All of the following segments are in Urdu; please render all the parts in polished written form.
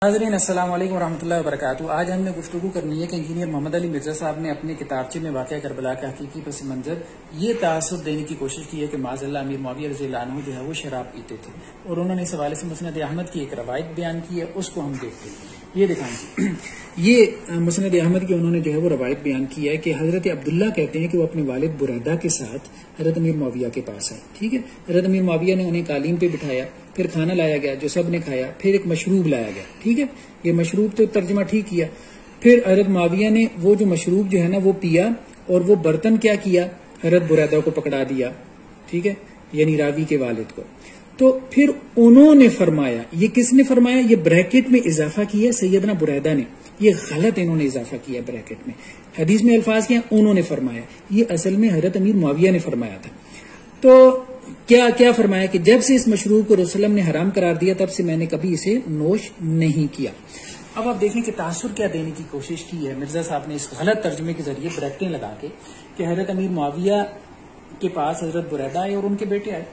ناظرین السلام علیکم ورحمۃ اللہ وبرکاتہ۔ آج ہم نے گفتگو کرنی ہے کہ انجینئر محمد علی مرزا صاحب نے اپنے کتابچے میں واقعہ کربلا کا حقیقی پس منظر یہ تاثر دینے کی کوشش کی ہے کہ معاذ اللہ امیر معاویہ رضی اللہ عنہ جو ہے وہ شراب پیتے تھے، اور انہوں نے اس حوالے سے مسند احمد کی ایک روایت بیان کی ہے، اس کو ہم دیکھتے ہیں۔ یہ دکھائیں، یہ مسند احمد کی انہوں نے جو ہے وہ روایت بیان کی ہے کہ حضرت عبداللہ کہتے ہیں کہ وہ اپنے والد بریدہ کے ساتھ حضرت امیر معاویہ کے پاس آئے، ٹھیک ہے۔ حضرت امیر معاویہ نے انہیں قالین پہ بٹھایا، پھر کھانا لایا گیا جو سب نے کھایا، پھر ایک مشروب لایا گیا، ٹھیک ہے۔ یہ مشروب تو ترجمہ ٹھیک کیا، پھر حضرت معاویہ نے وہ جو مشروب جو ہے نا وہ پیا، اور وہ برتن کیا کیا، حضرت بریدہ کو پکڑا دیا، ٹھیک ہے، یعنی راوی کے والد کو۔ تو پھر انہوں نے فرمایا، یہ کس نے فرمایا؟ یہ بریکٹ میں اضافہ کیا سیدنا بریدہ نے، یہ غلط انہوں نے اضافہ کیا بریکٹ میں، حدیث میں الفاظ کیا انہوں نے فرمایا، یہ اصل میں حضرت امیر معاویہ نے فرمایا تھا۔ تو کیا فرمایا کہ جب سے اس مشروب کو رسول اللہ علیہ وسلم نے حرام قرار دیا تب سے میں نے کبھی اسے نوش نہیں کیا۔ اب آپ دیکھیں کہ تاثر کیا دینے کی کوشش کی ہے مرزا صاحب نے اس غلط ترجمے کے ذریعے بریکٹیں لگا کے کہ حضرت امیر معاویہ کے پاس حضرت بریدہ آئے اور ان کے بیٹے آئے،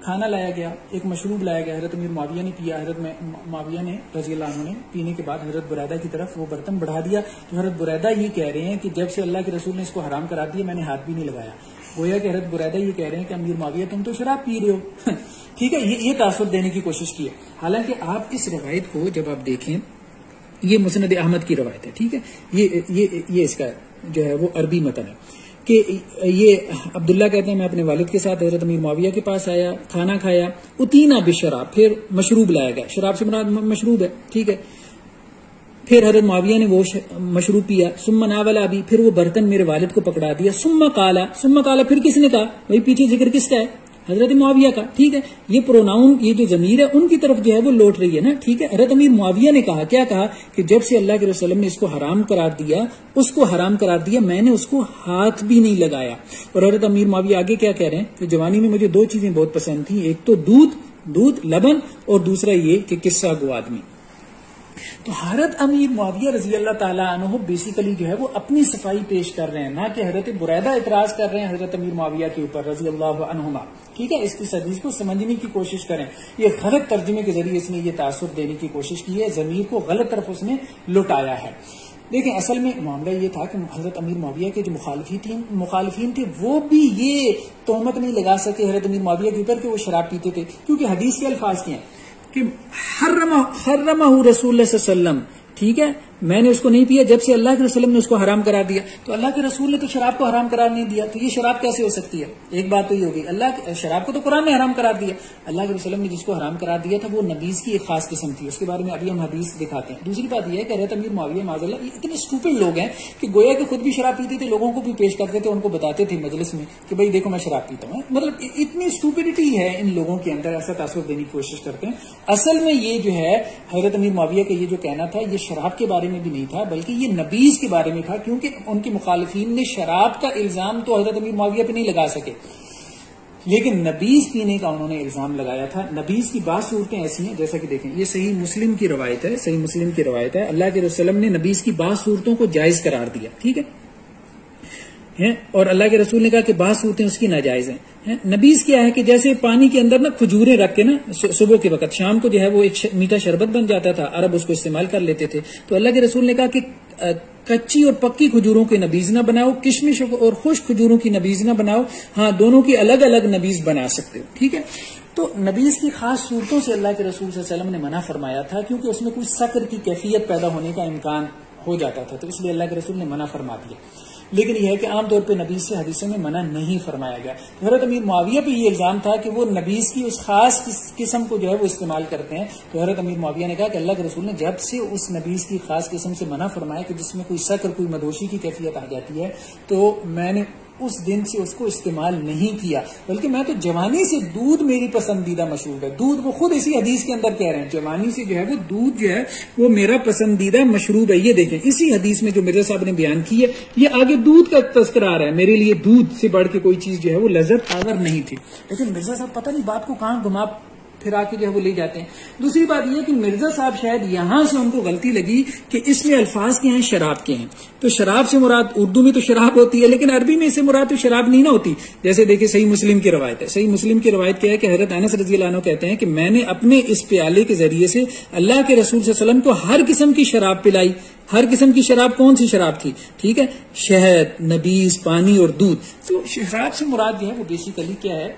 کھانا لایا گیا، ایک مشروب لایا گیا، حضرت امیر معاویہ نے پیا، حضرت معاویہ نے رضی اللہ عنہ نے پینے کے بعد حضرت بریدہ کی طرف وہ برتن بڑھا دیا، تو حضرت بریدہ یہ کہہ رہے ہیں کہ جب سے اللہ کے رسول نے اس کو حرام قرار دیا میں نے ہاتھ بھی نہیں لگایا۔ گویا کہ حضرت بریدہ یہ کہہ رہے ہیں کہ امیر معاویہ تم تو شراب پی رہے ہو، ٹھیک ہے، یہ تاثر دینے کی کوشش کی ہے۔ حالانکہ آپ اس روایت کو جب آپ دیکھیں، یہ مسند احمد کی روایت ہے، ٹھیک ہے، یہ اس کا جو ہے وہ عربی متن ہے کہ یہ عبداللہ کہتے ہیں میں اپنے والد کے ساتھ حضرت امیر معاویہ کے پاس آیا، کھانا کھایا، اتینا بشراب، پھر مشروب لایا گیا، شراب سے مراد مشروب ہے، ٹھیک ہے، پھر حضرت معاویہ نے وہ مشروب پیا، ثم ناول ابی، پھر وہ برتن میرے والد کو پکڑا دیا، ثم قالا، پھر کس نے کہا؟ وہی پیچھے ذکر کس کا ہے؟ حضرت معاویہ کا، ٹھیک ہے۔ یہ پروناؤن، یہ جو ضمیر ہے ان کی طرف جو ہے وہ لوٹ رہی ہے نا، ٹھیک ہے۔ حضرت امیر معاویہ نے کہا، کیا کہا کہ جب سے اللہ کے رسول وسلم نے اس کو حرام قرار دیا میں نے اس کو ہاتھ بھی نہیں لگایا۔ اور حضرت امیر معاویہ آگے کیا کہہ رہے ہیں کہ جوانی میں مجھے دو چیزیں بہت پسند تھیں، ایک تو دودھ لبن، اور دوسرا یہ کہ قصہ گو آدمی۔ تو حضرت امیر معاویہ رضی اللہ تعالیٰ عنہ بیسیکلی جو ہے وہ اپنی صفائی پیش کر رہے ہیں، نہ کہ حضرت بریدہ اعتراض کر رہے ہیں حضرت امیر معاویہ کے اوپر رضی اللہ عنہما، ٹھیک ہے۔ اس حدیث کو سمجھنے کی کوشش کریں، یہ غلط ترجمے کے ذریعے اس نے یہ تاثر دینے کی کوشش کی ہے، ضمیر کو غلط طرف اس نے لوٹایا ہے۔ دیکھیں اصل میں معاملہ یہ تھا کہ حضرت امیر معاویہ کے جو مخالفین تھے وہ بھی یہ تہمت نہیں لگا سکے حضرت امیر معاویہ کے اوپر کہ وہ شراب پیتے تھے، کیونکہ حدیث کے الفاظ کیا ہیں کہ حرمہ رسول اللہ صلی اللہ علیہ وسلم، ٹھیک ہے، میں نے اس کو نہیں پیا جب سے اللہ کے رسول نے اس کو حرام قرار دیا۔ تو اللہ کے رسول نے تو شراب کو حرام قرار نہیں دیا، تو یہ شراب کیسے ہو سکتی ہے؟ ایک بات تو یہ ہوگی، شراب کو تو قرآن نے حرام قرار دیا، اللہ کے رسول نے جس کو حرام قرار دیا تھا وہ نبیذ کی ایک خاص قسم تھی، اس کے بارے میں ابھی ہم حدیث دکھاتے ہیں۔ دوسری بات یہ ہے کہ حضرت امیر معاویہ معاذ اللہ یہ اتنے اسٹوپڈ لوگ ہیں کہ گویا کہ خود بھی شراب پیتے تھے، لوگوں کو بھی پیش کرتے تھے، ان کو بتاتے تھے مجلس میں کہ بھائی دیکھو میں شراب پیتا ہوں، مطلب اتنی اسٹوپڈٹی ہے ان لوگوں کے اندر، ایسا تاثر دینے کی کوشش کرتے ہیں۔ اصل میں یہ جو ہے حضرت امیر معاویہ کا یہ جو کہنا تھا یہ شراب کے بارے میں بھی نہیں تھا، بلکہ یہ نبیذ کے بارے میں تھا، کیونکہ ان کے مخالفین نے شراب کا الزام تو حضرت امیر معاویہ پہ نہیں لگا سکے، لیکن نبیذ پینے کا انہوں نے الزام لگایا تھا۔ نبیذ کی بعض صورتیں ایسی ہیں جیسا کہ دیکھیں، یہ صحیح مسلم کی روایت ہے، اللہ کے رسول نے نبیذ کی بعض صورتوں کو جائز قرار دیا، ٹھیک ہے، اور اللہ کے رسول نے کہا کہ بعض صورتیں اس کی ناجائز ہیں۔ نبیذ کیا ہے کہ جیسے پانی کے اندر نا کھجوریں رکھ کے نا صبح کے وقت، شام کو جو ہے وہ ایک میٹھا شربت بن جاتا تھا، عرب اس کو استعمال کر لیتے تھے، تو اللہ کے رسول نے کہا کہ کچی اور پکی کھجوروں کی نبیذ نہ بناؤ، کشمش اور خشک کھجوروں کی نبیذ نہ بناؤ، ہاں دونوں کی الگ الگ نبیذ بنا سکتے ہو، ٹھیک ہے۔ تو نبیذ کی خاص صورتوں سے اللہ کے رسول صلی اللہ علیہ وسلم نے منع فرمایا تھا، کیونکہ اس میں کوئی سکر کی کیفیت پیدا ہونے کا امکان ہو جاتا تھا، تو اس لیے اللہ کے رسول نے منع فرما دیا۔ لیکن یہ ہے کہ عام طور پہ نبیذ سے حدیثوں میں منع نہیں فرمایا گیا۔ حضرت امیر معاویہ پہ یہ الزام تھا کہ وہ نبیذ کی اس خاص قسم کو جو ہے وہ استعمال کرتے ہیں، تو حضرت امیر معاویہ نے کہا کہ اللہ کے رسول نے جب سے اس نبیذ کی خاص قسم سے منع فرمایا کہ جس میں کوئی سکر، کوئی مدوشی کی کیفیت آ جاتی ہے، تو میں نے اس دن سے اس کو استعمال نہیں کیا، بلکہ میں تو جوانی سے دودھ میری پسندیدہ مشروب ہے، دودھ وہ خود اسی حدیث کے اندر کہہ رہے ہیں، جوانی سے جو ہے وہ دودھ جو ہے وہ میرا پسندیدہ مشروب ہے۔ یہ دیکھیں اسی حدیث میں جو مرزا صاحب نے بیان کی ہے، یہ آگے دودھ کا تذکرہ آ رہا ہے، میرے لیے دودھ سے بڑھ کے کوئی چیز جو ہے وہ لذت آور نہیں تھی۔ لیکن مرزا صاحب پتہ نہیں بات کو کہاں پھر آ کے جو ہے وہ لے جاتے ہیں. دوسری بات یہ کہ مرزا صاحب شاید یہاں سے ان کو غلطی لگی کہ اس میں الفاظ کے ہیں شراب کے ہیں، تو شراب سے مراد اردو میں تو شراب ہوتی ہے لیکن عربی میں اس سے مراد تو شراب نہیں نہ ہوتی. جیسے دیکھیں صحیح مسلم کی روایت ہے، صحیح مسلم کی روایت کیا ہے کہ حضرت انس رضی اللہ عنہ کہتے ہیں کہ میں نے اپنے اس پیالے کے ذریعے سے اللہ کے رسول صلی اللہ علیہ وسلم کو ہر قسم کی شراب پلائی. ہر قسم کی شراب کون سی شراب تھی؟ ٹھیک ہے، شہد، نبیذ، پانی اور دودھ. تو شراب سے مراد جو ہے وہ بیسیکلی کیا ہے؟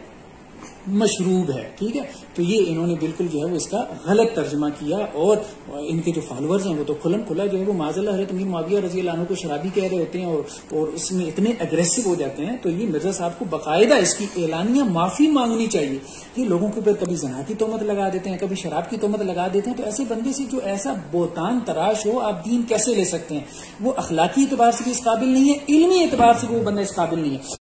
مشروب ہے. ٹھیک ہے، تو یہ انہوں نے بالکل جو ہے وہ اس کا غلط ترجمہ کیا اور ان کے جو فالوورز ہیں وہ تو کھلم کھلا جو ہے وہ معاذ اللہ حضرت امیر معاویہ رضی اللہ عنہ کو شرابی کہہ رہے ہوتے ہیں اور اس میں اتنے اگریسو ہو جاتے ہیں. تو یہ مرزا صاحب کو باقاعدہ اس کی اعلانیہ معافی مانگنی چاہیے. یہ لوگوں کے اوپر کبھی زنا کی تہمت لگا دیتے ہیں، کبھی شراب کی تہمت لگا دیتے ہیں. تو ایسے بندے سے جو ایسا بہتان تراش ہو آپ دین کیسے لے سکتے ہیں؟ وہ اخلاقی اعتبار سے بھی اس قابل نہیں ہے، علمی اعتبار سے بھی وہ بندہ اس قابل نہیں ہے.